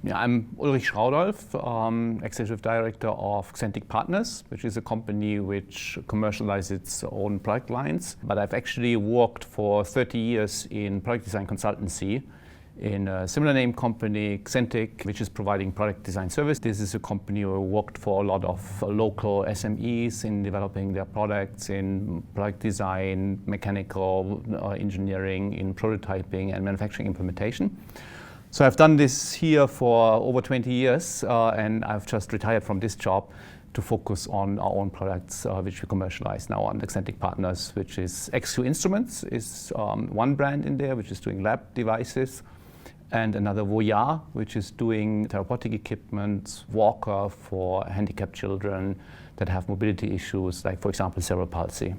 Yeah, I'm Ulrich Schrauldolph, Executive Director of Xentic Partners, which is a company which commercializes its own product lines. But I've actually worked for 30 years in product design consultancy in a similar name company, Xentic, which is providing product design service. This is a company who worked for a lot of local SMEs in developing their products in product design, mechanical engineering, in prototyping and manufacturing implementation. So I've done this here for over 20 years, and I've just retired from this job to focus on our own products, which we commercialize now on Xentic Partners, which is XQ Instruments, is one brand in there, which is doing lab devices, and another Voyar, which is doing therapeutic equipment, walker for handicapped children that have mobility issues, like, for example, cerebral palsy.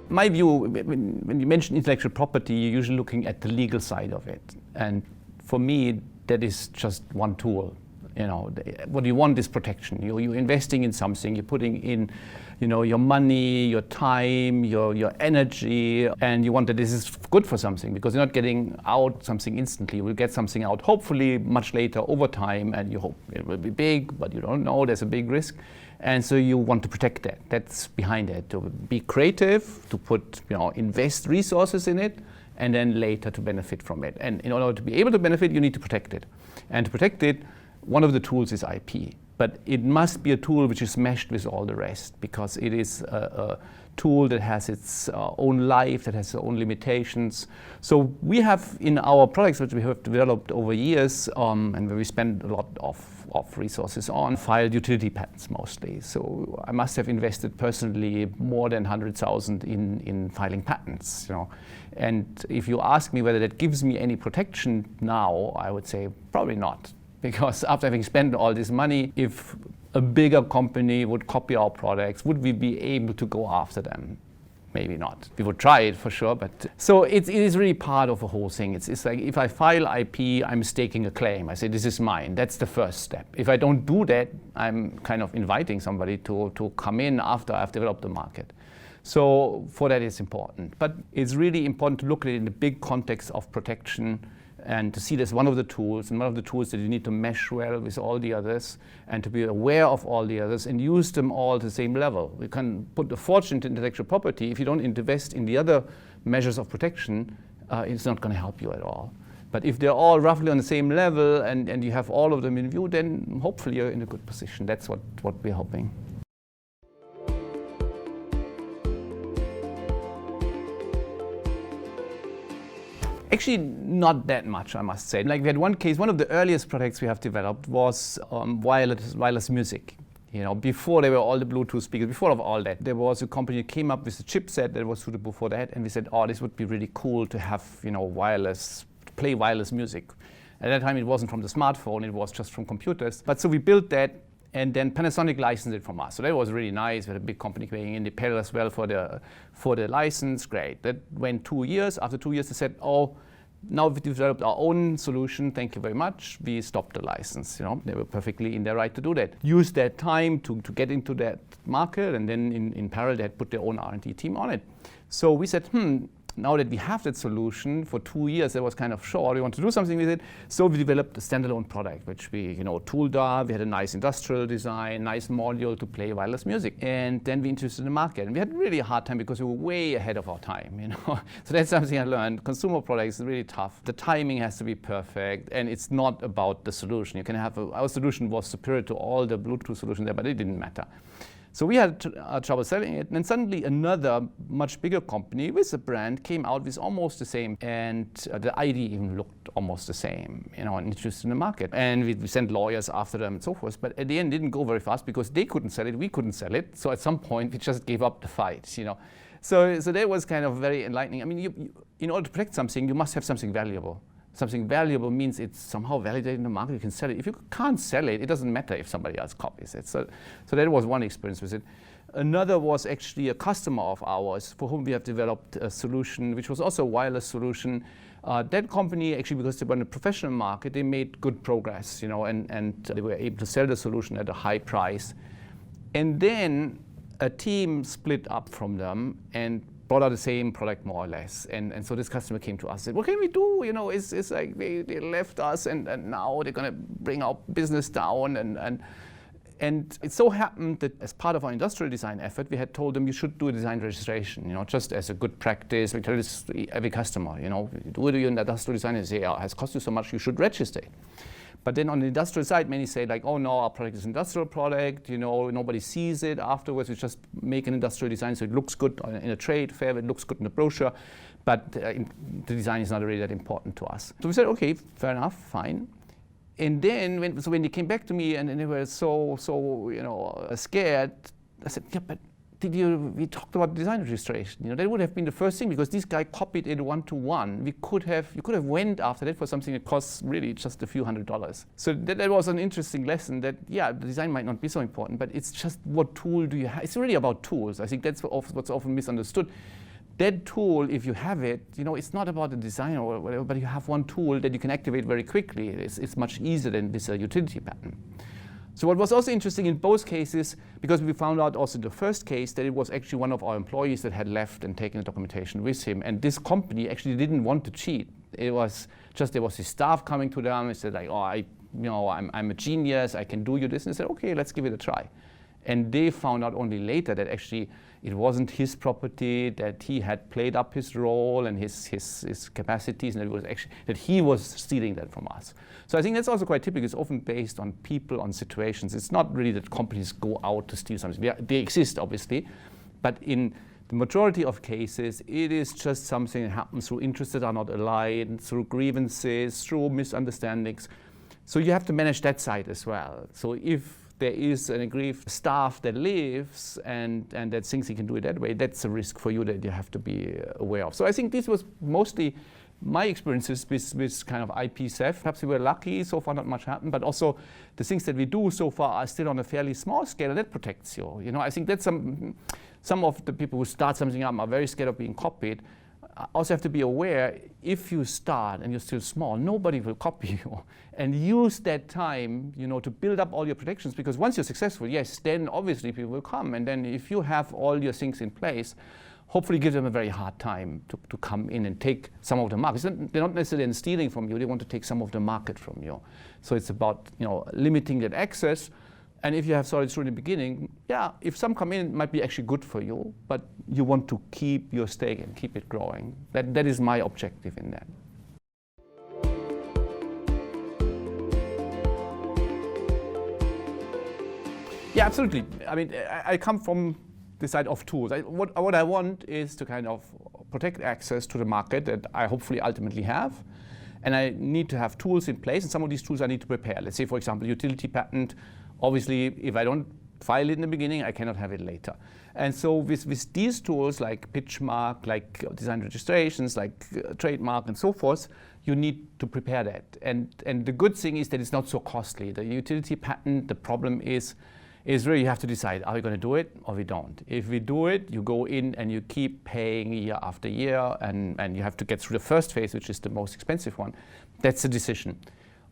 My view, when you mention intellectual property, you're usually looking at the legal side of it. And for me, that is just one tool. You know, what you want is protection. You're investing in something, you're putting in, your money, your time, your energy, and you want that this is good for something, because you're not getting out something instantly. You will get something out hopefully much later over time, and you hope it will be big, but you don't know, there's a big risk. And so you want to protect that. That's behind it, to be creative, to put, invest resources in it, and then later to benefit from it. And in order to be able to benefit, you need to protect it. And to protect it, one of the tools is IP. But it must be a tool which is meshed with all the rest, because it is a tool that has its own life, that has its own limitations. So we have in our products, which we have developed over years, and where we spend a lot of resources on, filed utility patents mostly. So I must have invested personally more than 100,000 in filing patents. And if you ask me whether that gives me any protection now, I would say probably not. Because after having spent all this money, if a bigger company would copy our products, would we be able to go after them? Maybe not. We would try it for sure, but so it is really part of the whole thing. It's like if I file IP, I'm staking a claim. I say this is mine. That's the first step. If I don't do that, I'm kind of inviting somebody to come in after I've developed the market. So for that, it's important. But it's really important to look at it in the big context of protection, and to see this one of the tools, and one of the tools that you need to mesh well with all the others, and to be aware of all the others and use them all at the same level. We can put a fortune into intellectual property. If you don't invest in the other measures of protection, it's not going to help you at all. But if they're all roughly on the same level and you have all of them in view, then hopefully you're in a good position. That's what we're hoping. Actually, not that much, I must say. Like we had one case, one of the earliest products we have developed was wireless music. Before there were all the Bluetooth speakers, before of all that, there was a company that came up with a chipset that was suitable for that, and we said, oh, this would be really cool to have, play wireless music. At that time, it wasn't from the smartphone, it was just from computers. But so we built that, and then Panasonic licensed it from us. So that was really nice. We had a big company paying in. They paid us well for the license. Great. That went 2 years. After 2 years, they said, oh, now we've developed our own solution. Thank you very much. We stopped the license. They were perfectly in their right to do that. Use that time to get into that market, and then in parallel, they had put their own R&D team on it. So we said, now that we have that solution for 2 years, that was kind of short, we want to do something with it. So we developed a standalone product, which we tooled up. We had a nice industrial design, nice module to play wireless music. And then we introduced it in the market. And we had really a hard time because we were way ahead of our time. So that's something I learned. Consumer products is really tough. The timing has to be perfect, and it's not about the solution. You can have our solution was superior to all the Bluetooth solutions there, but it didn't matter. So we had trouble selling it, and then suddenly another much bigger company with a brand came out with almost the same, and the ID even looked almost the same, and introduced in the market. And we sent lawyers after them and so forth, but at the end it didn't go very fast because they couldn't sell it, we couldn't sell it. So at some point we just gave up the fight, So that was kind of very enlightening. I mean, in order to protect something, you must have something valuable. Something valuable means it's somehow validated in the market, you can sell it. If you can't sell it, it doesn't matter if somebody else copies it. So that was one experience with it. Another was actually a customer of ours for whom we have developed a solution, which was also a wireless solution. That company, actually, because they were in the professional market, they made good progress, and they were able to sell the solution at a high price. And then a team split up from them and brought out the same product more or less. And so this customer came to us and said, what can we do? You know, it's like they left us and now they're going to bring our business down. And it so happened that as part of our industrial design effort, we had told them you should do a design registration, you know, just as a good practice. We tell this to every customer, you know, you do it in industrial design and say, oh, it has cost you so much, you should register it. But then on the industrial side, many say like, oh no, our product is an industrial product, you know, nobody sees it afterwards. We just make an industrial design so it looks good in a trade fair, it looks good in the brochure, but the design is not really that important to us. So we said, okay, fair enough, fine. And then when they came back to me and they were so you know, scared, I said, yeah, but we talked about design registration. You know, that would have been the first thing because this guy copied it 1-to-1. You could have went after that for something that costs really just a few $100s. So that was an interesting lesson that, yeah, the design might not be so important, but it's just what tool do you have? It's really about tools. I think that's what's often misunderstood. That tool, if you have it, you know, it's not about the design or whatever, but you have one tool that you can activate very quickly. It's much easier than with a utility patent. So what was also interesting in both cases, because we found out also in the first case that it was actually one of our employees that had left and taken the documentation with him. And this company actually didn't want to cheat. It was just there was his staff coming to them and said like, oh, I'm a genius, I can do you this. And they said, okay, let's give it a try. And they found out only later that actually it wasn't his property, that he had played up his role and his capacities, and it was actually that he was stealing that from us. So I think that's also quite typical. It's often based on people, on situations. It's not really that companies go out to steal something. They exist, obviously, but in the majority of cases, it is just something that happens through interests that are not aligned, through grievances, through misunderstandings. So you have to manage that side as well. So if there is an aggrieved staff that leaves and that thinks he can do it that way, that's a risk for you that you have to be aware of. So I think this was mostly my experiences with kind of IP theft. Perhaps we were lucky, so far not much happened, but also the things that we do so far are still on a fairly small scale, and that protects you. You know, I think that's some of the people who start something up are very scared of being copied. Also have to be aware, if you start and you're still small, nobody will copy you. And use that time, you know, to build up all your protections, because once you're successful, yes, then obviously people will come. And then if you have all your things in place, hopefully give them a very hard time to come in and take some of the market. They're not necessarily stealing from you, they want to take some of the market from you. So it's about, you know, limiting that access. And if you have solid through the beginning, yeah, if some come in, it might be actually good for you, but you want to keep your stake and keep it growing. That is my objective in that. Yeah, absolutely. I mean, I come from the side of tools. What I want is to kind of protect access to the market that I hopefully ultimately have. And I need to have tools in place, and some of these tools I need to prepare. Let's say, for example, utility patent. Obviously, if I don't file it in the beginning, I cannot have it later. And so with these tools like pitch mark, like design registrations, like trademark and so forth, you need to prepare that. And the good thing is that it's not so costly. The utility patent, the problem is really you have to decide, are we going to do it or we don't? If we do it, you go in and you keep paying year after year, and you have to get through the first phase, which is the most expensive one. That's the decision.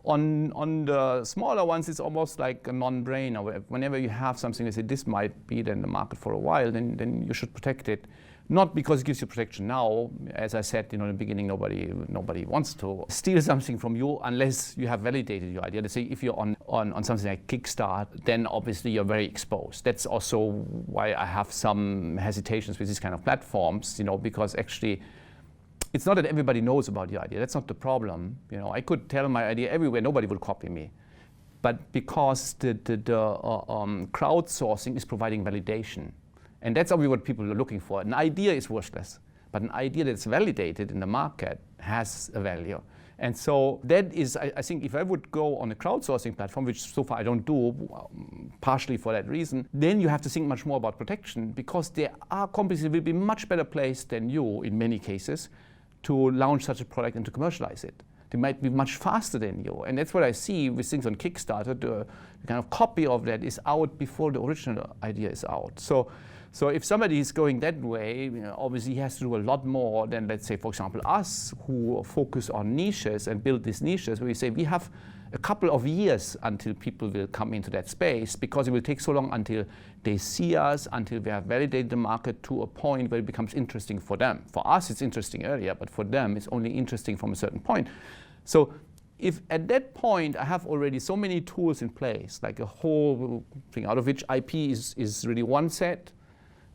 On the smaller ones, it's almost like a non-brainer. Whenever you have something that say this might be in the market for a while, then you should protect it. Not because it gives you protection now. As I said, you know, in the beginning, nobody wants to steal something from you unless you have validated your idea. Let's say if you're on something like Kickstart, then obviously you're very exposed. That's also why I have some hesitations with these kind of platforms, you know, because actually it's not that everybody knows about your idea. That's not the problem. You know, I could tell my idea everywhere, nobody will copy me. But because the crowdsourcing is providing validation. And that's obviously what people are looking for. An idea is worthless, but an idea that's validated in the market has a value. And so that is, I think, if I would go on a crowdsourcing platform, which so far I don't do, partially for that reason, then you have to think much more about protection, because there are companies that will be much better placed than you, in many cases, to launch such a product and to commercialize it. They might be much faster than you. And that's what I see with things on Kickstarter. The kind of copy of that is out before the original idea is out. So if somebody is going that way, you know, obviously he has to do a lot more than, let's say, for example, us, who focus on niches and build these niches, where we say we have a couple of years until people will come into that space, because it will take so long until they see us, until we have validated the market to a point where it becomes interesting for them. For us, it's interesting earlier, but for them, it's only interesting from a certain point. So if at that point I have already so many tools in place, like a whole thing out of which IP is really one set,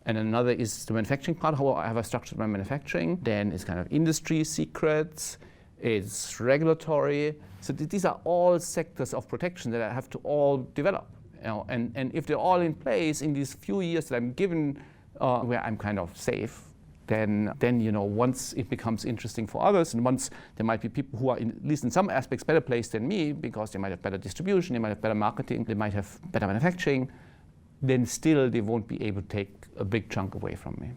and another is the manufacturing part, how I have structured my manufacturing, then it's kind of industry secrets, it's regulatory. So these are all sectors of protection that I have to all develop. And if they're all in place in these few years that I'm given, where I'm kind of safe, then once it becomes interesting for others, and once there might be people who are at least in some aspects better placed than me, because they might have better distribution, they might have better marketing, they might have better manufacturing, then still they won't be able to take a big chunk away from me.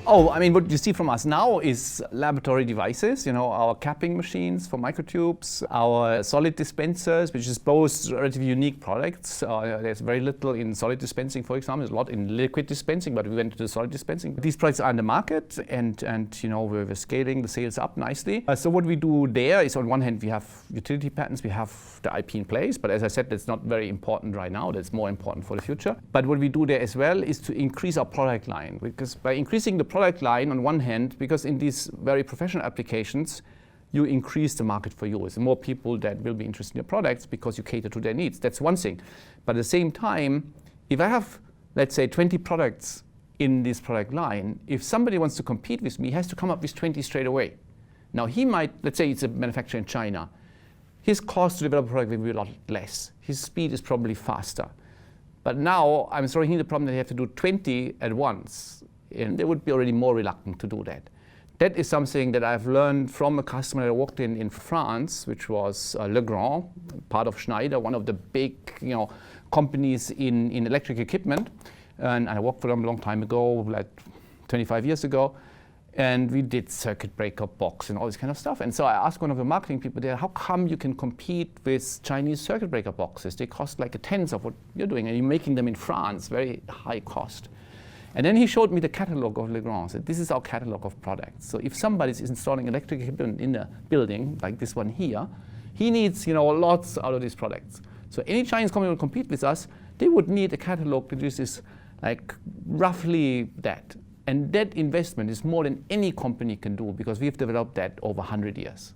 Oh, I mean, what you see from us now is laboratory devices, our capping machines for microtubes, our solid dispensers, which is both relatively unique products. There's very little in solid dispensing, for example. There's a lot in liquid dispensing, but we went to the solid dispensing. These products are in the market, and we're scaling the sales up nicely. So what we do there is, on one hand, we have utility patents, we have the IP in place, but as I said, that's not very important right now. That's more important for the future. But what we do there as well is to increase our product line, because by increasing the product line on one hand, because in these very professional applications, you increase the market for you. It's more people that will be interested in your products because you cater to their needs. That's one thing. But at the same time, if I have, let's say, 20 products in this product line, if somebody wants to compete with me, he has to come up with 20 straight away. Now he might, let's say it's a manufacturer in China, his cost to develop a product will be a lot less. His speed is probably faster. But now I'm throwing in the problem that they have to do 20 at once, and they would be already more reluctant to do that. That is something that I've learned from a customer that I worked in France, which was Legrand, part of Schneider, one of the big companies in electric equipment. And I worked for them a long time ago, like 25 years ago. And we did circuit breaker box and all this kind of stuff. And so I asked one of the marketing people there, how come you can compete with Chinese circuit breaker boxes? They cost like a tenth of what you're doing, and you're making them in France, very high cost. And then he showed me the catalog of Legrand. Said, this is our catalog of products. So if somebody is installing electric equipment in a building, like this one here, he needs lots out of these products. So any Chinese company will compete with us, they would need a catalog that is like roughly that. And that investment is more than any company can do, because we've developed that over 100 years.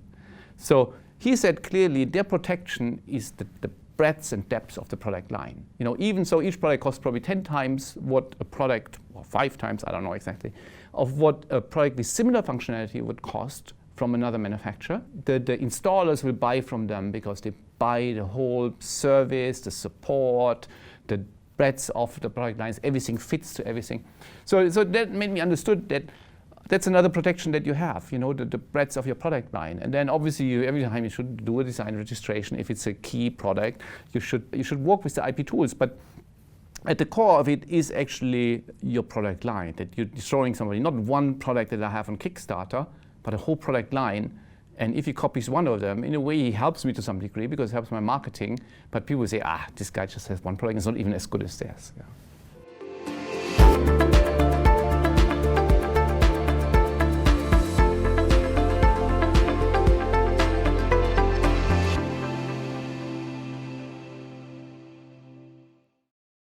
So he said clearly their protection is the breadth and depth of the product line. Even so, each product costs probably 10 times what a product, or 5 times, I don't know exactly, of what a product with similar functionality would cost from another manufacturer. The installers will buy from them because they buy the whole service, the support, the breadth of the product lines, everything fits to everything. So that made me understood that that's another protection that you have, the breadth of your product line. And then obviously every time you should do a design registration. If it's a key product, you should work with the IP tools. But at the core of it is actually your product line, that you're showing somebody not one product that I have on Kickstarter, but a whole product line. And if he copies one of them, in a way he helps me to some degree because it helps my marketing. But people say, this guy just has one product, it's not even as good as theirs. Yeah.